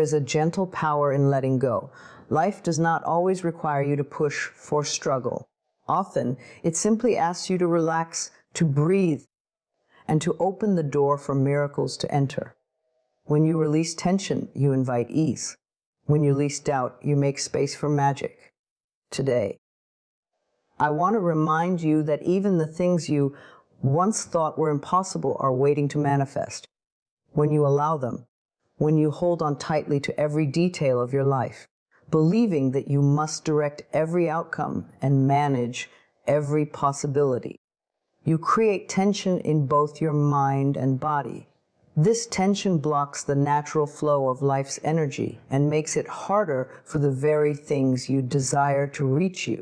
is a gentle power in letting go. Life does not always require you to push for struggle. Often, it simply asks you to relax, to breathe, and to open the door for miracles to enter. When you release tension, you invite ease. When you release doubt, you make space for magic. Today, I want to remind you that even the things you once thought were impossible are waiting to manifest. When you allow them, when you hold on tightly to every detail of your life, believing that you must direct every outcome and manage every possibility, you create tension in both your mind and body. This tension blocks the natural flow of life's energy and makes it harder for the very things you desire to reach you.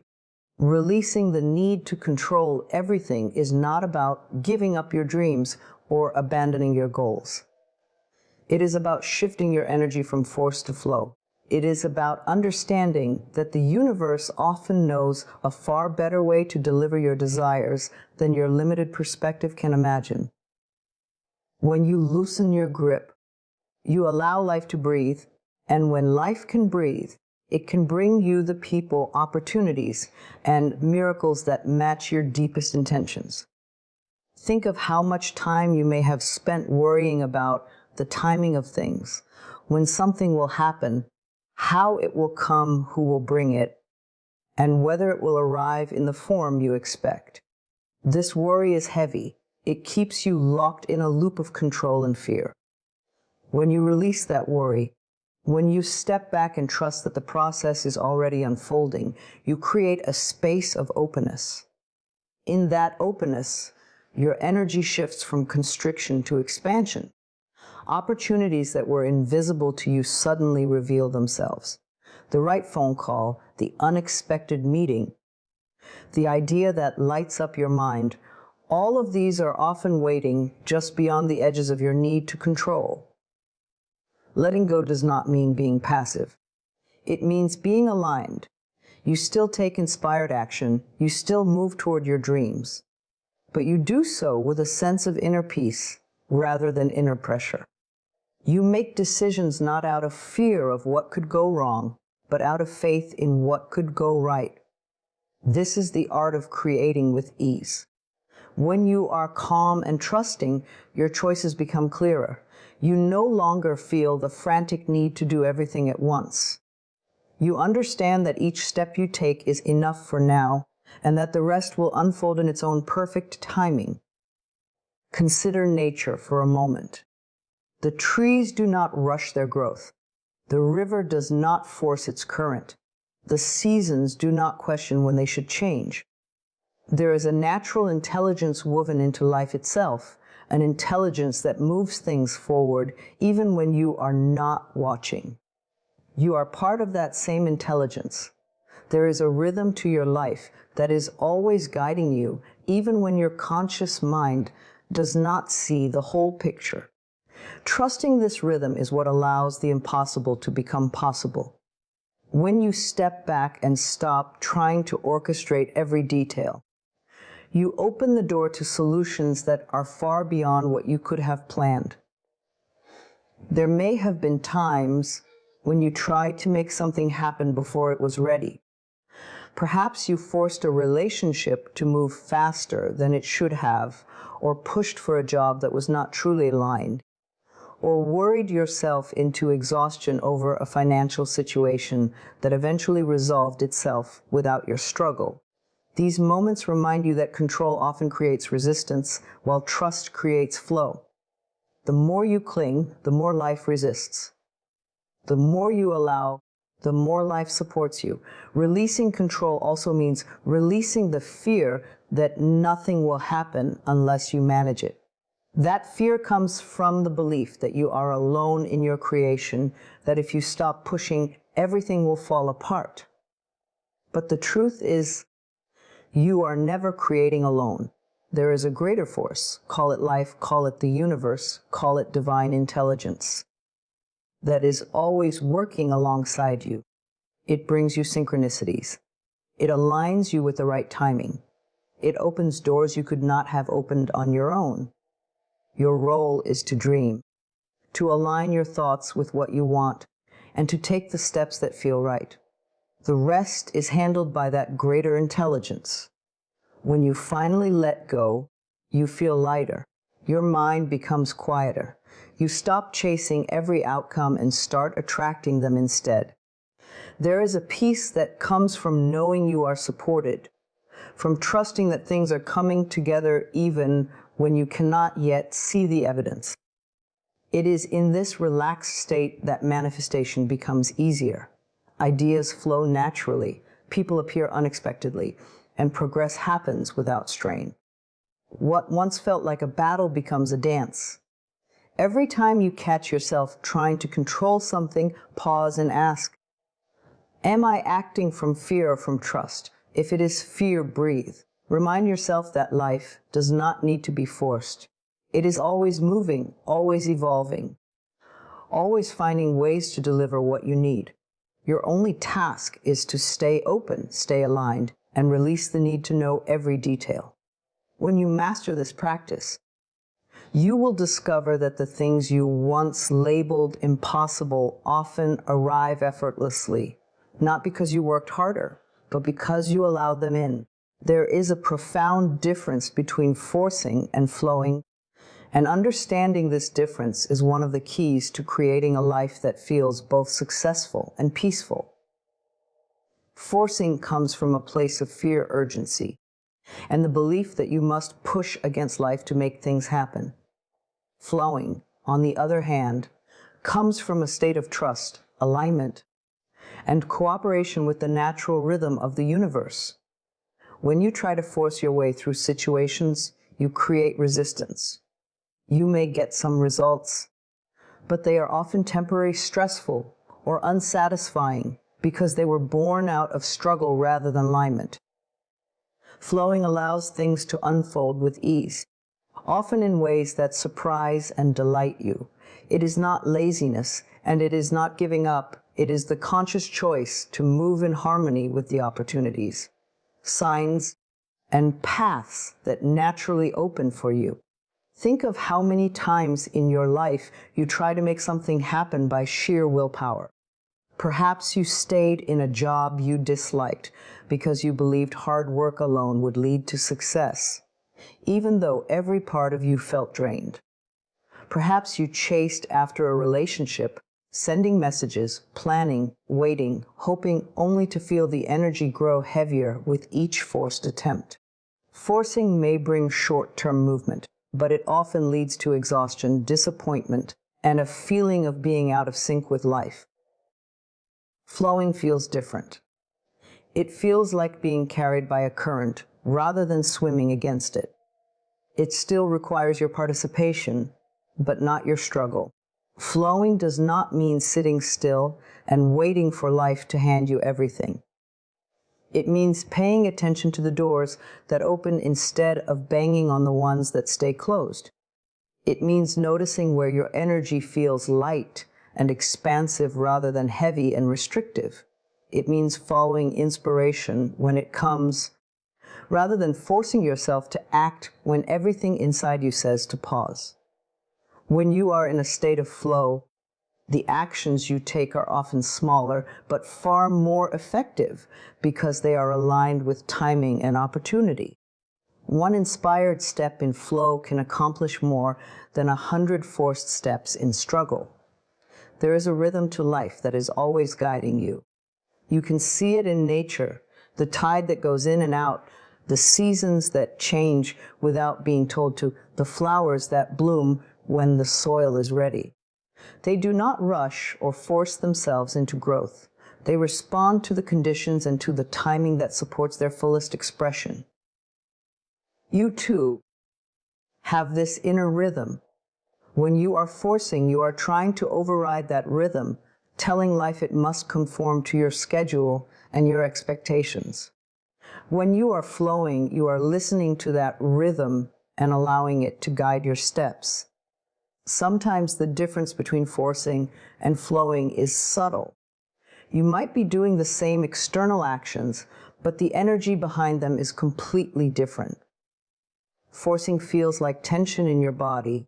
Releasing the need to control everything is not about giving up your dreams or abandoning your goals. It is about shifting your energy from force to flow. It is about understanding that the universe often knows a far better way to deliver your desires than your limited perspective can imagine. When you loosen your grip, you allow life to breathe, and when life can breathe, it can bring you the people, opportunities, and miracles that match your deepest intentions. Think of how much time you may have spent worrying about the timing of things, when something will happen, how it will come, who will bring it, and whether it will arrive in the form you expect. This worry is heavy. It keeps you locked in a loop of control and fear. When you release that worry, when you step back and trust that the process is already unfolding, you create a space of openness. In that openness, your energy shifts from constriction to expansion. Opportunities that were invisible to you suddenly reveal themselves. The right phone call, the unexpected meeting, the idea that lights up your mind, all of these are often waiting just beyond the edges of your need to control. Letting go does not mean being passive. It means being aligned. You still take inspired action, you still move toward your dreams, but you do so with a sense of inner peace rather than inner pressure. You make decisions not out of fear of what could go wrong, but out of faith in what could go right. This is the art of creating with ease. When you are calm and trusting, your choices become clearer. You no longer feel the frantic need to do everything at once. You understand that each step you take is enough for now, and that the rest will unfold in its own perfect timing. Consider nature for a moment. The trees do not rush their growth. The river does not force its current. The seasons do not question when they should change. There is a natural intelligence woven into life itself, an intelligence that moves things forward even when you are not watching. You are part of that same intelligence. There is a rhythm to your life that is always guiding you, even when your conscious mind does not see the whole picture. Trusting this rhythm is what allows the impossible to become possible. When you step back and stop trying to orchestrate every detail, you open the door to solutions that are far beyond what you could have planned. There may have been times when you tried to make something happen before it was ready. Perhaps you forced a relationship to move faster than it should have, or pushed for a job that was not truly aligned, or worried yourself into exhaustion over a financial situation that eventually resolved itself without your struggle. These moments remind you that control often creates resistance, while trust creates flow. The more you cling, the more life resists. The more you allow, the more life supports you. Releasing control also means releasing the fear that nothing will happen unless you manage it. That fear comes from the belief that you are alone in your creation, that if you stop pushing, everything will fall apart. But the truth is, you are never creating alone. There is a greater force, call it life, call it the universe, call it divine intelligence, that is always working alongside you. It brings you synchronicities. It aligns you with the right timing. It opens doors you could not have opened on your own. Your role is to dream, to align your thoughts with what you want, and to take the steps that feel right. The rest is handled by that greater intelligence. When you finally let go, you feel lighter. Your mind becomes quieter. You stop chasing every outcome and start attracting them instead. There is a peace that comes from knowing you are supported, from trusting that things are coming together even when you cannot yet see the evidence. It is in this relaxed state that manifestation becomes easier. Ideas flow naturally, people appear unexpectedly, and progress happens without strain. What once felt like a battle becomes a dance. Every time you catch yourself trying to control something, pause and ask, am I acting from fear or from trust? If it is fear, breathe. Remind yourself that life does not need to be forced. It is always moving, always evolving, always finding ways to deliver what you need. Your only task is to stay open, stay aligned, and release the need to know every detail. When you master this practice, you will discover that the things you once labeled impossible often arrive effortlessly, not because you worked harder, but because you allowed them in. There is a profound difference between forcing and flowing, and understanding this difference is one of the keys to creating a life that feels both successful and peaceful. Forcing comes from a place of fear, urgency, and the belief that you must push against life to make things happen. Flowing, on the other hand, comes from a state of trust, alignment, and cooperation with the natural rhythm of the universe. When you try to force your way through situations, you create resistance. You may get some results, but they are often temporary, stressful, or unsatisfying because they were born out of struggle rather than alignment. Flowing allows things to unfold with ease, often in ways that surprise and delight you. It is not laziness, and it is not giving up. It is the conscious choice to move in harmony with the opportunities, signs, and paths that naturally open for you. Think of how many times in your life you try to make something happen by sheer willpower. Perhaps you stayed in a job you disliked because you believed hard work alone would lead to success, even though every part of you felt drained. Perhaps you chased after a relationship, sending messages, planning, waiting, hoping only to feel the energy grow heavier with each forced attempt. Forcing may bring short-term movement, but it often leads to exhaustion, disappointment, and a feeling of being out of sync with life. Flowing feels different. It feels like being carried by a current rather than swimming against it. It still requires your participation, but not your struggle. Flowing does not mean sitting still and waiting for life to hand you everything. It means paying attention to the doors that open instead of banging on the ones that stay closed. It means noticing where your energy feels light and expansive rather than heavy and restrictive. It means following inspiration when it comes, rather than forcing yourself to act when everything inside you says to pause. When you are in a state of flow, the actions you take are often smaller, but far more effective because they are aligned with timing and opportunity. One inspired step in flow can accomplish more than 100 forced steps in struggle. There is a rhythm to life that is always guiding you. You can see it in nature, the tide that goes in and out, the seasons that change without being told to, the flowers that bloom when the soil is ready. They do not rush or force themselves into growth. They respond to the conditions and to the timing that supports their fullest expression. You too have this inner rhythm. When you are forcing, you are trying to override that rhythm, telling life it must conform to your schedule and your expectations. When you are flowing, you are listening to that rhythm and allowing it to guide your steps. Sometimes the difference between forcing and flowing is subtle. You might be doing the same external actions, but the energy behind them is completely different. Forcing feels like tension in your body,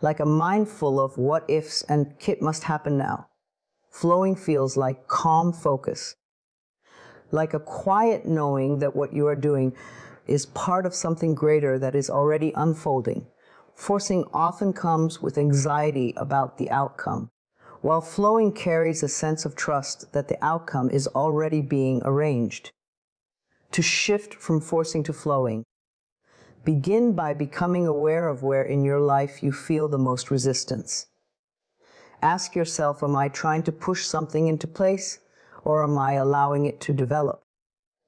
like a mind full of what ifs and it must happen now. Flowing feels like calm focus, like a quiet knowing that what you are doing is part of something greater that is already unfolding. Forcing often comes with anxiety about the outcome, while flowing carries a sense of trust that the outcome is already being arranged. To shift from forcing to flowing, begin by becoming aware of where in your life you feel the most resistance. Ask yourself, am I trying to push something into place, or am I allowing it to develop?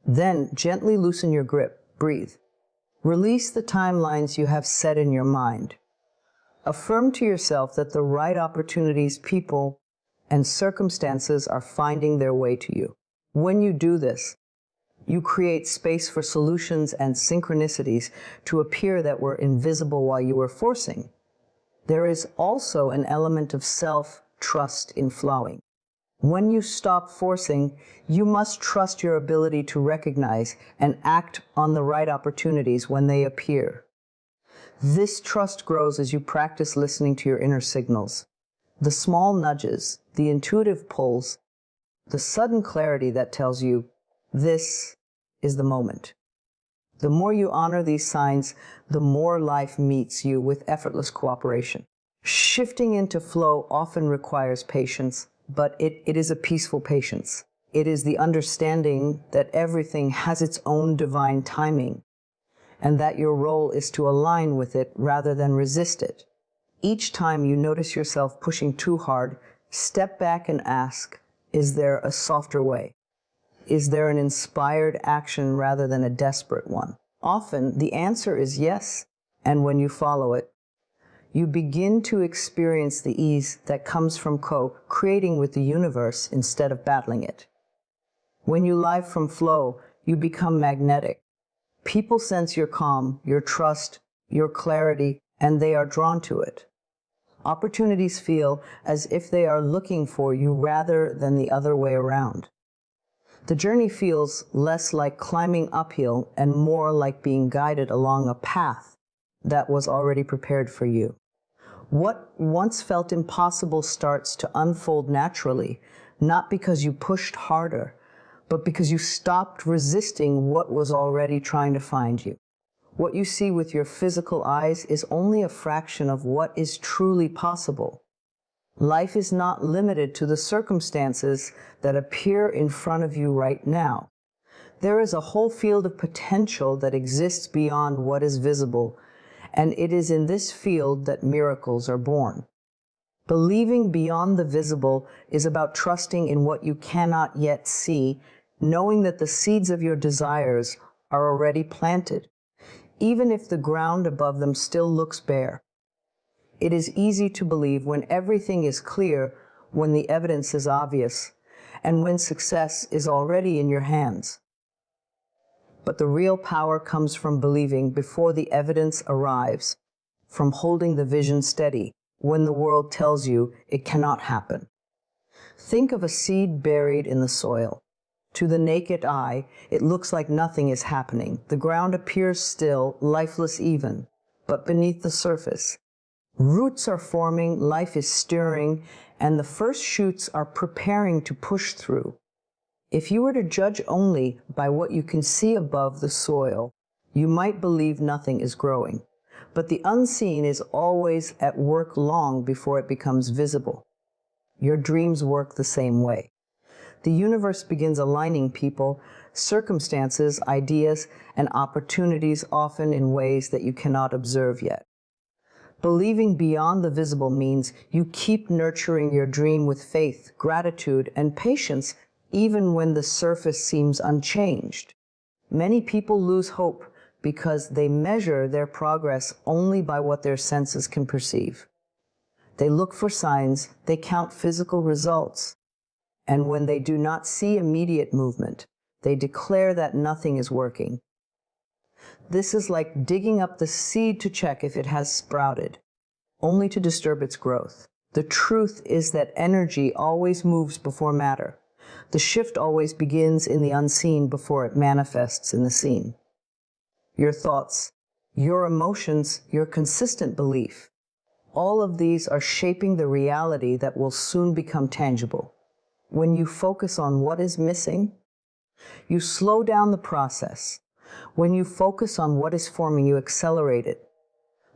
Then gently loosen your grip. Breathe. Release the timelines you have set in your mind. Affirm to yourself that the right opportunities, people, and circumstances are finding their way to you. When you do this, you create space for solutions and synchronicities to appear that were invisible while you were forcing. There is also an element of self-trust in flowing. When you stop forcing, you must trust your ability to recognize and act on the right opportunities when they appear. This trust grows as you practice listening to your inner signals. The small nudges, the intuitive pulls, the sudden clarity that tells you, this is the moment. The more you honor these signs, the more life meets you with effortless cooperation. Shifting into flow often requires patience, but it is a peaceful patience. It is the understanding that everything has its own divine timing, and that your role is to align with it rather than resist it. Each time you notice yourself pushing too hard, step back and ask, is there a softer way? Is there an inspired action rather than a desperate one? Often, the answer is yes, and when you follow it, you begin to experience the ease that comes from co-creating with the universe instead of battling it. When you live from flow, you become magnetic. People sense your calm, your trust, your clarity, and they are drawn to it. Opportunities feel as if they are looking for you rather than the other way around. The journey feels less like climbing uphill and more like being guided along a path that was already prepared for you. What once felt impossible starts to unfold naturally, not because you pushed harder, but because you stopped resisting what was already trying to find you. What you see with your physical eyes is only a fraction of what is truly possible. Life is not limited to the circumstances that appear in front of you right now. There is a whole field of potential that exists beyond what is visible, and it is in this field that miracles are born. Believing beyond the visible is about trusting in what you cannot yet see, knowing that the seeds of your desires are already planted, even if the ground above them still looks bare. It is easy to believe when everything is clear, when the evidence is obvious, and when success is already in your hands. But the real power comes from believing before the evidence arrives, from holding the vision steady when the world tells you it cannot happen. Think of a seed buried in the soil. To the naked eye, it looks like nothing is happening. The ground appears still, lifeless even, but beneath the surface, roots are forming, life is stirring, and the first shoots are preparing to push through. If you were to judge only by what you can see above the soil, you might believe nothing is growing. But the unseen is always at work long before it becomes visible. Your dreams work the same way. The universe begins aligning people, circumstances, ideas, and opportunities often in ways that you cannot observe yet. Believing beyond the visible means you keep nurturing your dream with faith, gratitude, and patience, even when the surface seems unchanged. Many people lose hope because they measure their progress only by what their senses can perceive. They look for signs, they count physical results, and when they do not see immediate movement, they declare that nothing is working. This is like digging up the seed to check if it has sprouted, only to disturb its growth. The truth is that energy always moves before matter. The shift always begins in the unseen before it manifests in the seen. Your thoughts, your emotions, your consistent belief, all of these are shaping the reality that will soon become tangible. When you focus on what is missing, you slow down the process. When you focus on what is forming, you accelerate it.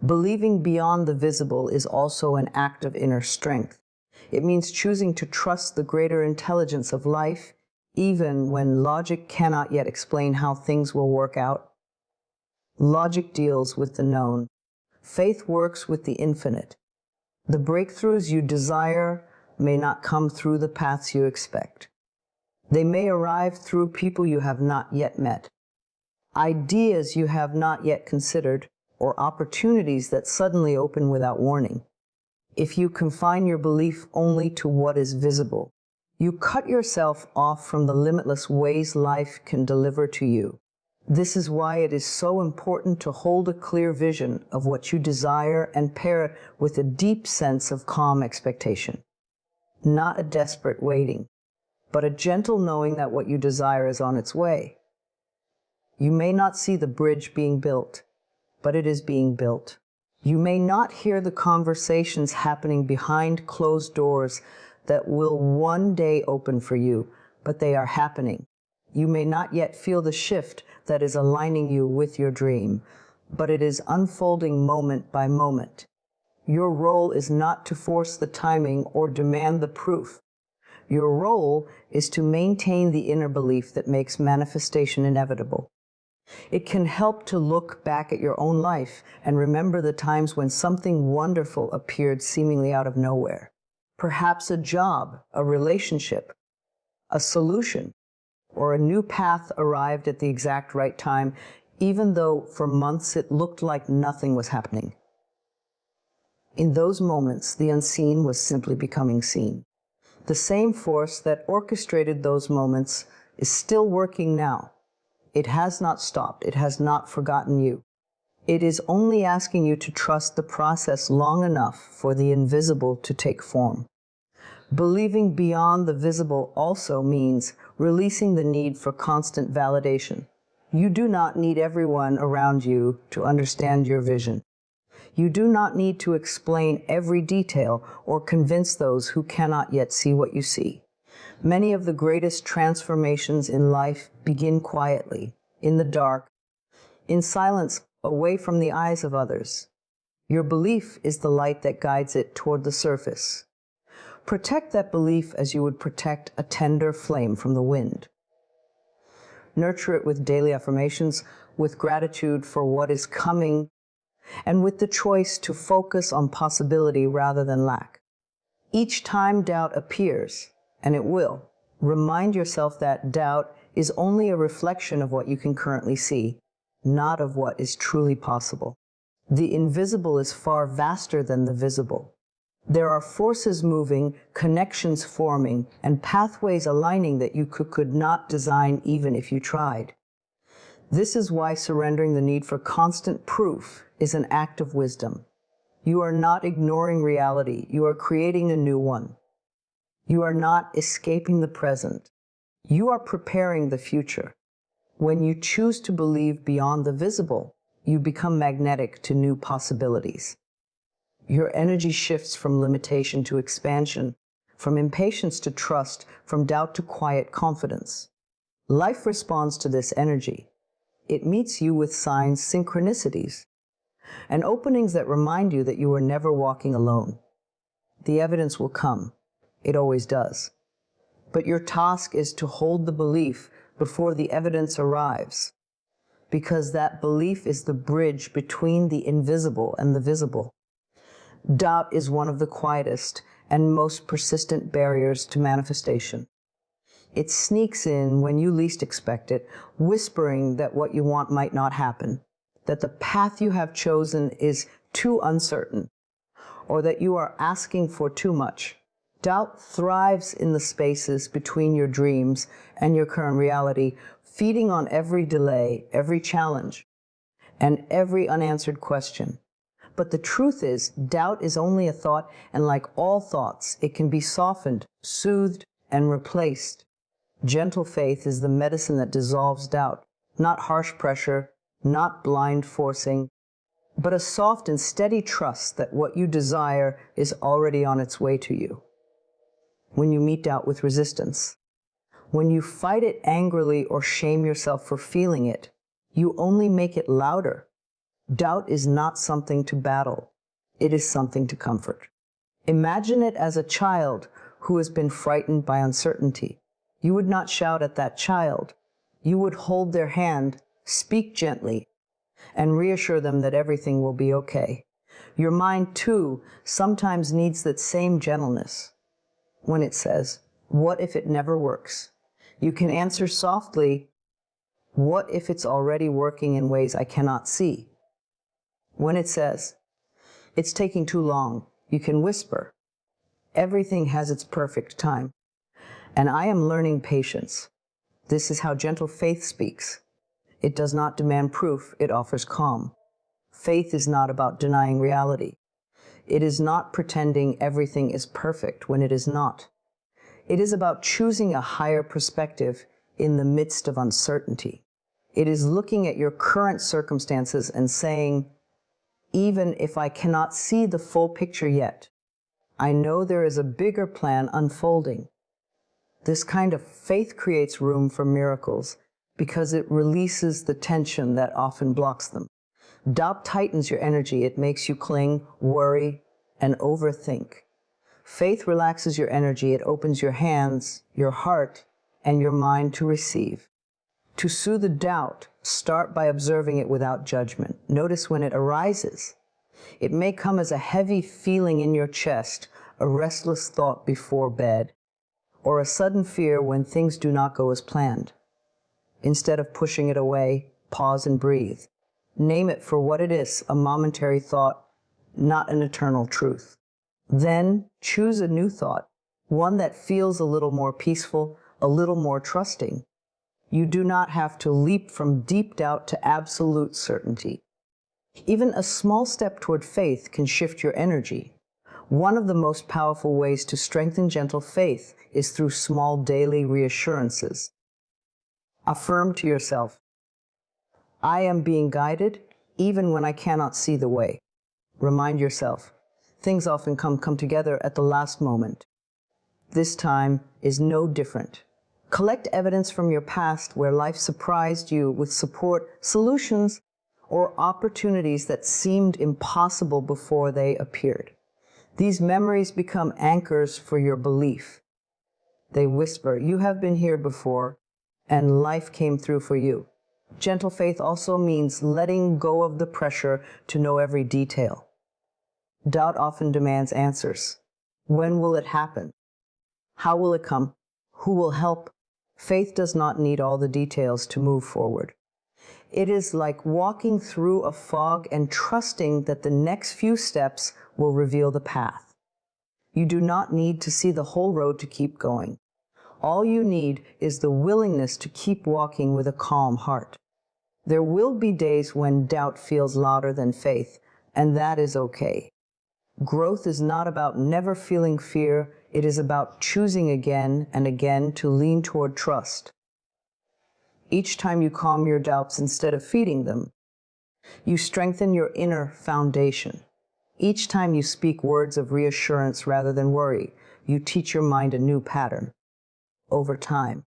Believing beyond the visible is also an act of inner strength. It means choosing to trust the greater intelligence of life, even when logic cannot yet explain how things will work out. Logic deals with the known. Faith works with the infinite. The breakthroughs you desire may not come through the paths you expect. They may arrive through people you have not yet met, ideas you have not yet considered, or opportunities that suddenly open without warning. If you confine your belief only to what is visible, you cut yourself off from the limitless ways life can deliver to you. This is why it is so important to hold a clear vision of what you desire and pair it with a deep sense of calm expectation. Not a desperate waiting, but a gentle knowing that what you desire is on its way. You may not see the bridge being built, but it is being built. You may not hear the conversations happening behind closed doors that will one day open for you, but they are happening. You may not yet feel the shift that is aligning you with your dream, but it is unfolding moment by moment. Your role is not to force the timing or demand the proof. Your role is to maintain the inner belief that makes manifestation inevitable. It can help to look back at your own life and remember the times when something wonderful appeared seemingly out of nowhere. Perhaps a job, a relationship, a solution, or a new path arrived at the exact right time, even though for months it looked like nothing was happening. In those moments, the unseen was simply becoming seen. The same force that orchestrated those moments is still working now. It has not stopped. It has not forgotten you. It is only asking you to trust the process long enough for the invisible to take form. Believing beyond the visible also means releasing the need for constant validation. You do not need everyone around you to understand your vision. You do not need to explain every detail or convince those who cannot yet see what you see. Many of the greatest transformations in life begin quietly, in the dark, in silence, away from the eyes of others. Your belief is the light that guides it toward the surface. Protect that belief as you would protect a tender flame from the wind. Nurture it with daily affirmations, with gratitude for what is coming, and with the choice to focus on possibility rather than lack. Each time doubt appears, and it will, remind yourself that doubt is only a reflection of what you can currently see, not of what is truly possible. The invisible is far vaster than the visible. There are forces moving, connections forming, and pathways aligning that you could not design even if you tried. This is why surrendering the need for constant proof is an act of wisdom. You are not ignoring reality. You are creating a new one. You are not escaping the present. You are preparing the future. When you choose to believe beyond the visible, you become magnetic to new possibilities. Your energy shifts from limitation to expansion, from impatience to trust, from doubt to quiet confidence. Life responds to this energy. It meets you with signs, synchronicities, and openings that remind you that you are never walking alone. The evidence will come. It always does. But your task is to hold the belief before the evidence arrives, because that belief is the bridge between the invisible and the visible. Doubt is one of the quietest and most persistent barriers to manifestation. It sneaks in when you least expect it, whispering that what you want might not happen, that the path you have chosen is too uncertain, or that you are asking for too much. Doubt thrives in the spaces between your dreams and your current reality, feeding on every delay, every challenge, and every unanswered question. But the truth is, doubt is only a thought, and like all thoughts, it can be softened, soothed, and replaced. Gentle faith is the medicine that dissolves doubt, not harsh pressure, not blind forcing, but a soft and steady trust that what you desire is already on its way to you. when you meet doubt with resistance. When you fight it angrily or shame yourself for feeling it, you only make it louder. Doubt is not something to battle. It is something to comfort. Imagine it as a child who has been frightened by uncertainty. You would not shout at that child. You would hold their hand, speak gently, and reassure them that everything will be okay. Your mind, too, sometimes needs that same gentleness. When it says, "What if it never works?" you can answer softly, "What if it's already working in ways I cannot see?" When it says, "It's taking too long," you can whisper, "Everything has its perfect time, and I am learning patience." This is how gentle faith speaks. It does not demand proof, it offers calm. Faith is not about denying reality. It is not pretending everything is perfect when it is not. It is about choosing a higher perspective in the midst of uncertainty. It is looking at your current circumstances and saying, "Even if I cannot see the full picture yet, I know there is a bigger plan unfolding." This kind of faith creates room for miracles because it releases the tension that often blocks them. Doubt tightens your energy. It makes you cling, worry, and overthink. Faith relaxes your energy. It opens your hands, your heart, and your mind to receive. To soothe the doubt, start by observing it without judgment. Notice when it arises. It may come as a heavy feeling in your chest, a restless thought before bed, or a sudden fear when things do not go as planned. Instead of pushing it away, pause and breathe. Name it for what it is, a momentary thought, not an eternal truth. Then choose a new thought, one that feels a little more peaceful, a little more trusting. You do not have to leap from deep doubt to absolute certainty. Even a small step toward faith can shift your energy. One of the most powerful ways to strengthen gentle faith is through small daily reassurances. Affirm to yourself, "I am being guided even when I cannot see the way." Remind yourself, things often come together at the last moment. This time is no different. Collect evidence from your past where life surprised you with support, solutions, or opportunities that seemed impossible before they appeared. These memories become anchors for your belief. They whisper, "You have been here before, and life came through for you." Gentle faith also means letting go of the pressure to know every detail. Doubt often demands answers. When will it happen? How will it come? Who will help? Faith does not need all the details to move forward. It is like walking through a fog and trusting that the next few steps will reveal the path. You do not need to see the whole road to keep going. All you need is the willingness to keep walking with a calm heart. There will be days when doubt feels louder than faith, and that is okay. Growth is not about never feeling fear. It is about choosing again and again to lean toward trust. Each time you calm your doubts instead of feeding them, you strengthen your inner foundation. Each time you speak words of reassurance rather than worry, you teach your mind a new pattern. Over time,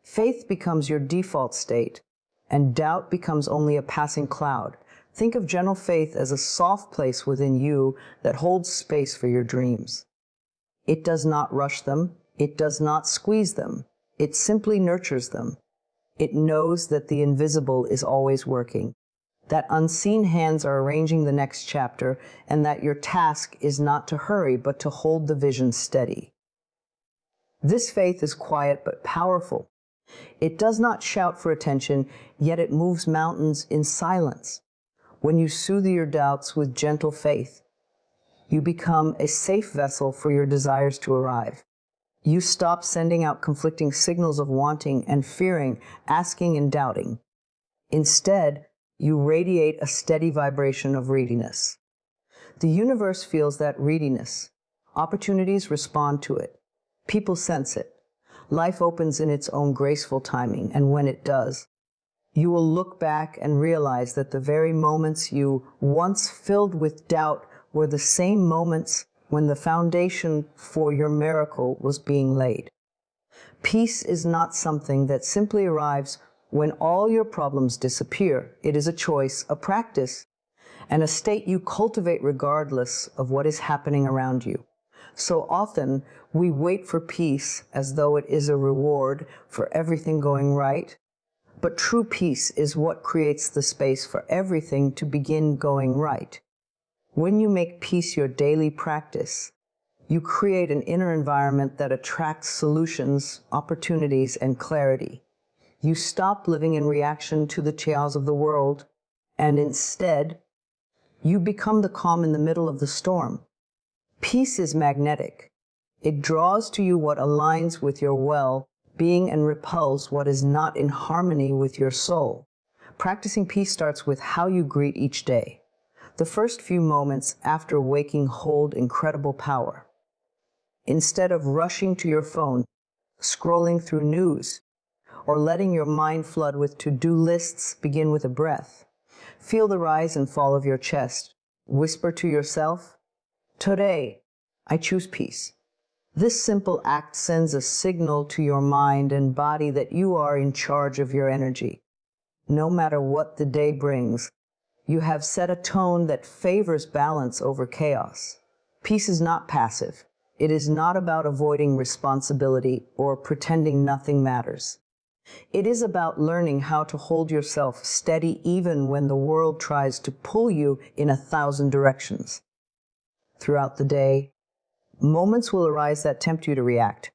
faith becomes your default state, and doubt becomes only a passing cloud. Think of gentle faith as a soft place within you that holds space for your dreams. It does not rush them. It does not squeeze them. It simply nurtures them. It knows that the invisible is always working, that unseen hands are arranging the next chapter, and that your task is not to hurry, but to hold the vision steady. This faith is quiet but powerful. It does not shout for attention, yet it moves mountains in silence. When you soothe your doubts with gentle faith, you become a safe vessel for your desires to arrive. You stop sending out conflicting signals of wanting and fearing, asking and doubting. Instead, you radiate a steady vibration of readiness. The universe feels that readiness. Opportunities respond to it. People sense it. Life opens in its own graceful timing, and when it does, you will look back and realize that the very moments you once filled with doubt were the same moments when the foundation for your miracle was being laid. Peace is not something that simply arrives when all your problems disappear. It is a choice, a practice, and a state you cultivate regardless of what is happening around you. So often, we wait for peace as though it is a reward for everything going right. But true peace is what creates the space for everything to begin going right. When you make peace your daily practice, you create an inner environment that attracts solutions, opportunities, and clarity. You stop living in reaction to the chaos of the world, and instead, you become the calm in the middle of the storm. Peace is magnetic. It draws to you what aligns with your well-being and repels what is not in harmony with your soul. Practicing peace starts with how you greet each day. The first few moments after waking hold incredible power. Instead of rushing to your phone, scrolling through news, or letting your mind flood with to-do lists, begin with a breath. Feel the rise and fall of your chest. Whisper to yourself, "Today, I choose peace." This simple act sends a signal to your mind and body that you are in charge of your energy. No matter what the day brings, you have set a tone that favors balance over chaos. Peace is not passive. It is not about avoiding responsibility or pretending nothing matters. It is about learning how to hold yourself steady even when the world tries to pull you in 1,000 directions. Throughout the day, moments will arise that tempt you to react.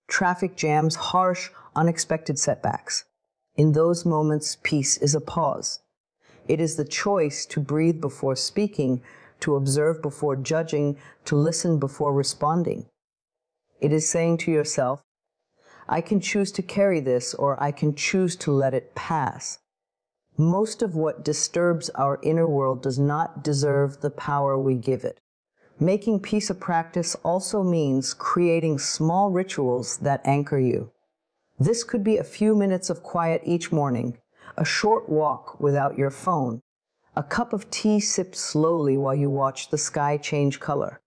Traffic jams, harsh, unexpected setbacks. In those moments, peace is a pause. It is the choice to breathe before speaking, to observe before judging, to listen before responding. It is saying to yourself, "I can choose to carry this," or "I can choose to let it pass." Most of what disturbs our inner world does not deserve the power we give it. Making peace a practice also means creating small rituals that anchor you. This could be a few minutes of quiet each morning, a short walk without your phone, a cup of tea sipped slowly while you watch the sky change color.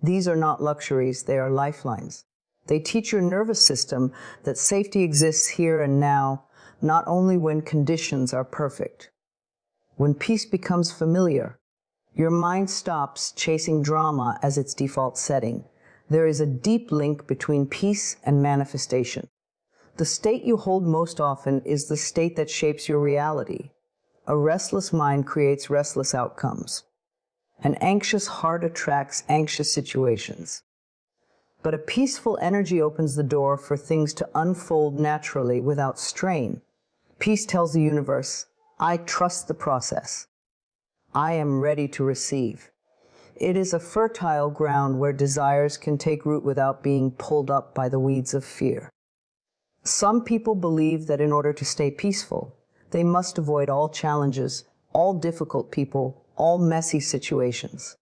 These are not luxuries, they are lifelines. They teach your nervous system that safety exists here and now, not only when conditions are perfect. When peace becomes familiar, your mind stops chasing drama as its default setting. There is a deep link between peace and manifestation. The state you hold most often is the state that shapes your reality. A restless mind creates restless outcomes. An anxious heart attracts anxious situations. But a peaceful energy opens the door for things to unfold naturally without strain. Peace tells the universe, "I trust the process. I am ready to receive." It is a fertile ground where desires can take root without being pulled up by the weeds of fear. Some people believe that in order to stay peaceful, they must avoid all challenges, all difficult people, all messy situations.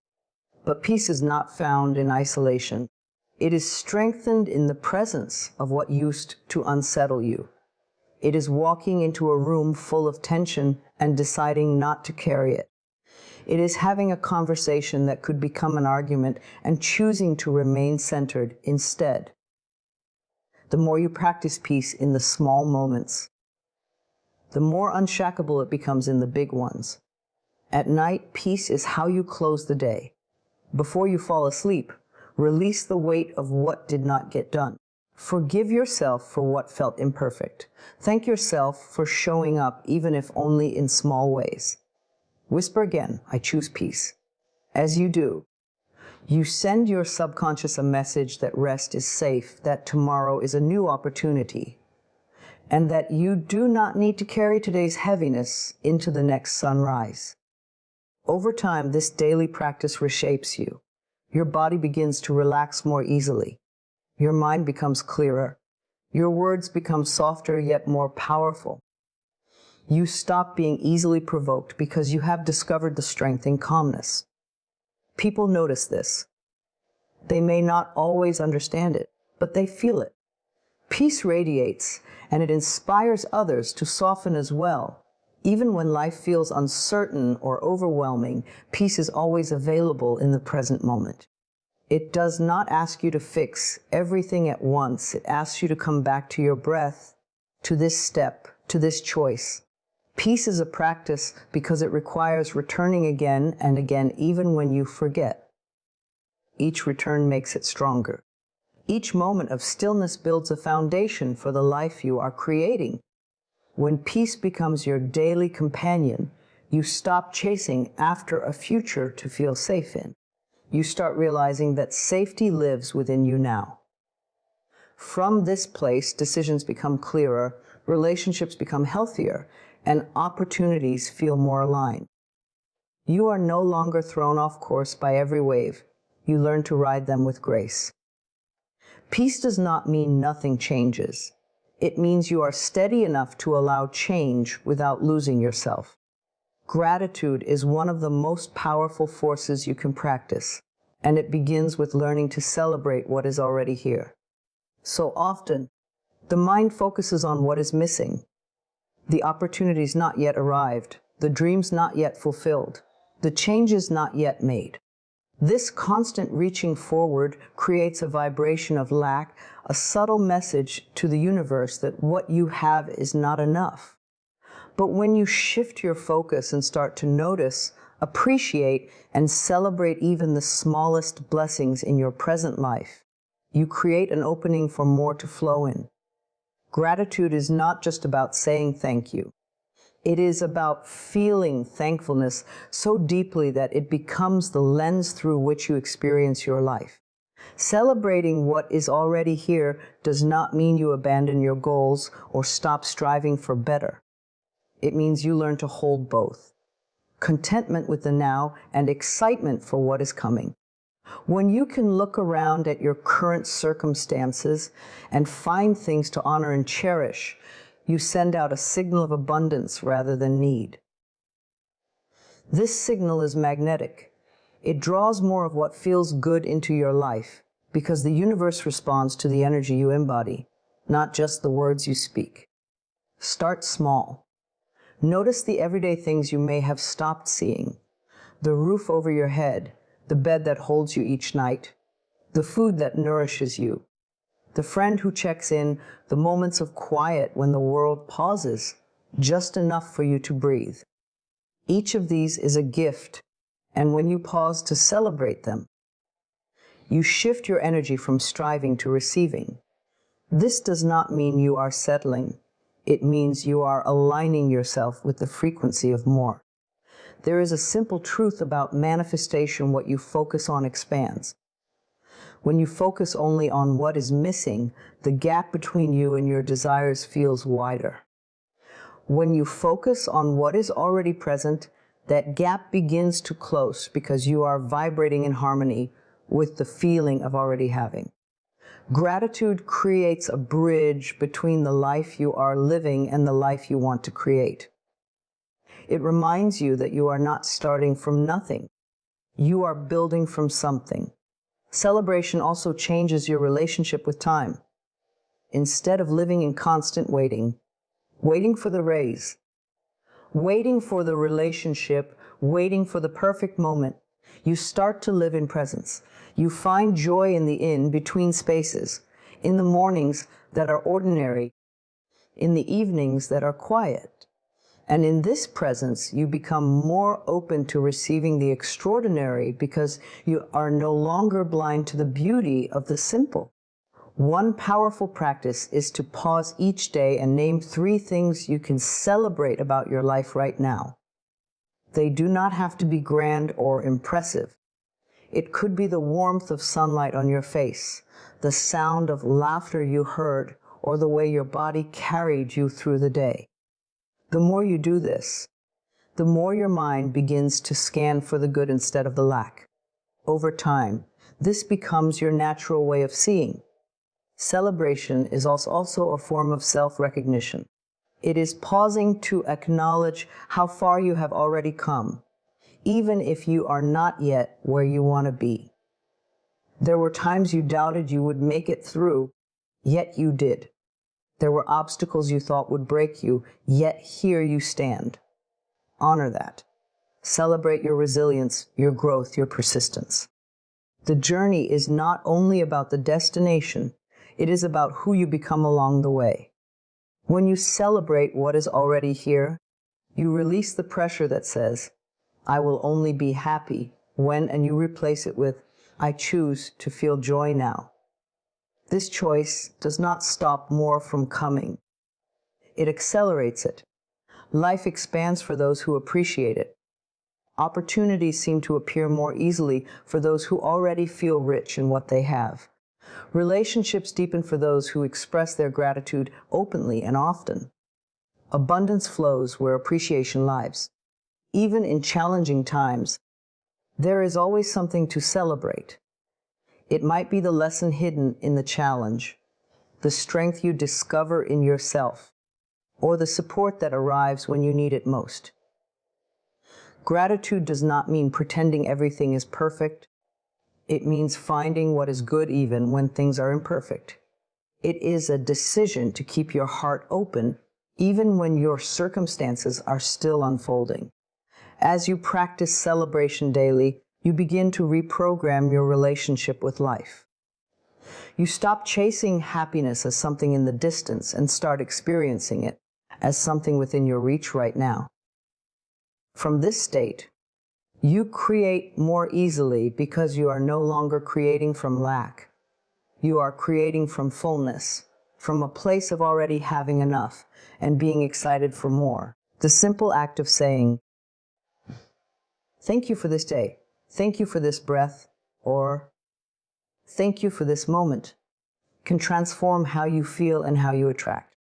But peace is not found in isolation. It is strengthened in the presence of what used to unsettle you. It is walking into a room full of tension and deciding not to carry it. It is having a conversation that could become an argument and choosing to remain centered instead. The more you practice peace in the small moments, the more unshackable it becomes in the big ones. At night, peace is how you close the day. Before you fall asleep, release the weight of what did not get done. Forgive yourself for what felt imperfect. Thank yourself for showing up, even if only in small ways. Whisper again, "I choose peace." As you do, you send your subconscious a message that rest is safe, that tomorrow is a new opportunity, and that you do not need to carry today's heaviness into the next sunrise. Over time, this daily practice reshapes you. Your body begins to relax more easily. Your mind becomes clearer. Your words become softer yet more powerful. You stop being easily provoked because you have discovered the strength in calmness. People notice this. They may not always understand it, but they feel it. Peace radiates, and it inspires others to soften as well. Even when life feels uncertain or overwhelming, peace is always available in the present moment. It does not ask you to fix everything at once. It asks you to come back to your breath, to this step, to this choice. Peace is a practice because it requires returning again and again, even when you forget. Each return makes it stronger. Each moment of stillness builds a foundation for the life you are creating. When peace becomes your daily companion, you stop chasing after a future to feel safe in. You start realizing that safety lives within you now. From this place, decisions become clearer, relationships become healthier, and opportunities feel more aligned. You are no longer thrown off course by every wave. You learn to ride them with grace. Peace does not mean nothing changes. It means you are steady enough to allow change without losing yourself. Gratitude is one of the most powerful forces you can practice, and it begins with learning to celebrate what is already here. So often, the mind focuses on what is missing, the opportunities not yet arrived, the dreams not yet fulfilled, the changes not yet made. This constant reaching forward creates a vibration of lack, a subtle message to the universe that what you have is not enough. But when you shift your focus and start to notice, appreciate, and celebrate even the smallest blessings in your present life, you create an opening for more to flow in. Gratitude is not just about saying thank you. It is about feeling thankfulness so deeply that it becomes the lens through which you experience your life. Celebrating what is already here does not mean you abandon your goals or stop striving for better. It means you learn to hold both, contentment with the now and excitement for what is coming. When you can look around at your current circumstances and find things to honor and cherish, you send out a signal of abundance rather than need. This signal is magnetic. It draws more of what feels good into your life because the universe responds to the energy you embody, not just the words you speak. Start small. Notice the everyday things you may have stopped seeing. The roof over your head, the bed that holds you each night, the food that nourishes you, the friend who checks in, the moments of quiet when the world pauses, just enough for you to breathe. Each of these is a gift, and when you pause to celebrate them, you shift your energy from striving to receiving. This does not mean you are settling. It means you are aligning yourself with the frequency of more. There is a simple truth about manifestation: what you focus on expands. When you focus only on what is missing, the gap between you and your desires feels wider. When you focus on what is already present, that gap begins to close because you are vibrating in harmony with the feeling of already having. Gratitude creates a bridge between the life you are living and the life you want to create. It reminds you that you are not starting from nothing. You are building from something. Celebration also changes your relationship with time. Instead of living in constant waiting for the raise, waiting for the relationship, waiting for the perfect moment, you start to live in presence. You find joy in the in-between spaces, in the mornings that are ordinary, in the evenings that are quiet. And in this presence, you become more open to receiving the extraordinary because you are no longer blind to the beauty of the simple. One powerful practice is to pause each day and name 3 things you can celebrate about your life right now. They do not have to be grand or impressive. It could be the warmth of sunlight on your face, the sound of laughter you heard, or the way your body carried you through the day. The more you do this, the more your mind begins to scan for the good instead of the lack. Over time, this becomes your natural way of seeing. Celebration is also a form of self-recognition. It is pausing to acknowledge how far you have already come, even if you are not yet where you want to be. There were times you doubted you would make it through, yet you did. There were obstacles you thought would break you, yet here you stand. Honor that. Celebrate your resilience, your growth, your persistence. The journey is not only about the destination, it is about who you become along the way. When you celebrate what is already here, you release the pressure that says, I will only be happy when, and you replace it with, I choose to feel joy now. This choice does not stop more from coming. It accelerates it. Life expands for those who appreciate it. Opportunities seem to appear more easily for those who already feel rich in what they have. Relationships deepen for those who express their gratitude openly and often. Abundance flows where appreciation lives. Even in challenging times, there is always something to celebrate. It might be the lesson hidden in the challenge, the strength you discover in yourself, or the support that arrives when you need it most. Gratitude does not mean pretending everything is perfect. It means finding what is good even when things are imperfect. It is a decision to keep your heart open even when your circumstances are still unfolding. As you practice celebration daily, you begin to reprogram your relationship with life. You stop chasing happiness as something in the distance and start experiencing it as something within your reach right now. From this state, you create more easily because you are no longer creating from lack. You are creating from fullness, from a place of already having enough and being excited for more. The simple act of saying, thank you for this day, thank you for this breath, or thank you for this moment, can transform how you feel and how you attract.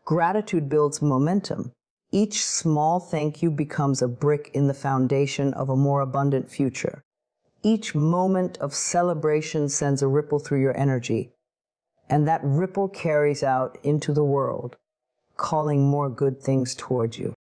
Gratitude builds momentum. Each small thank you becomes a brick in the foundation of a more abundant future. Each moment of celebration sends a ripple through your energy, and that ripple carries out into the world, calling more good things towards you.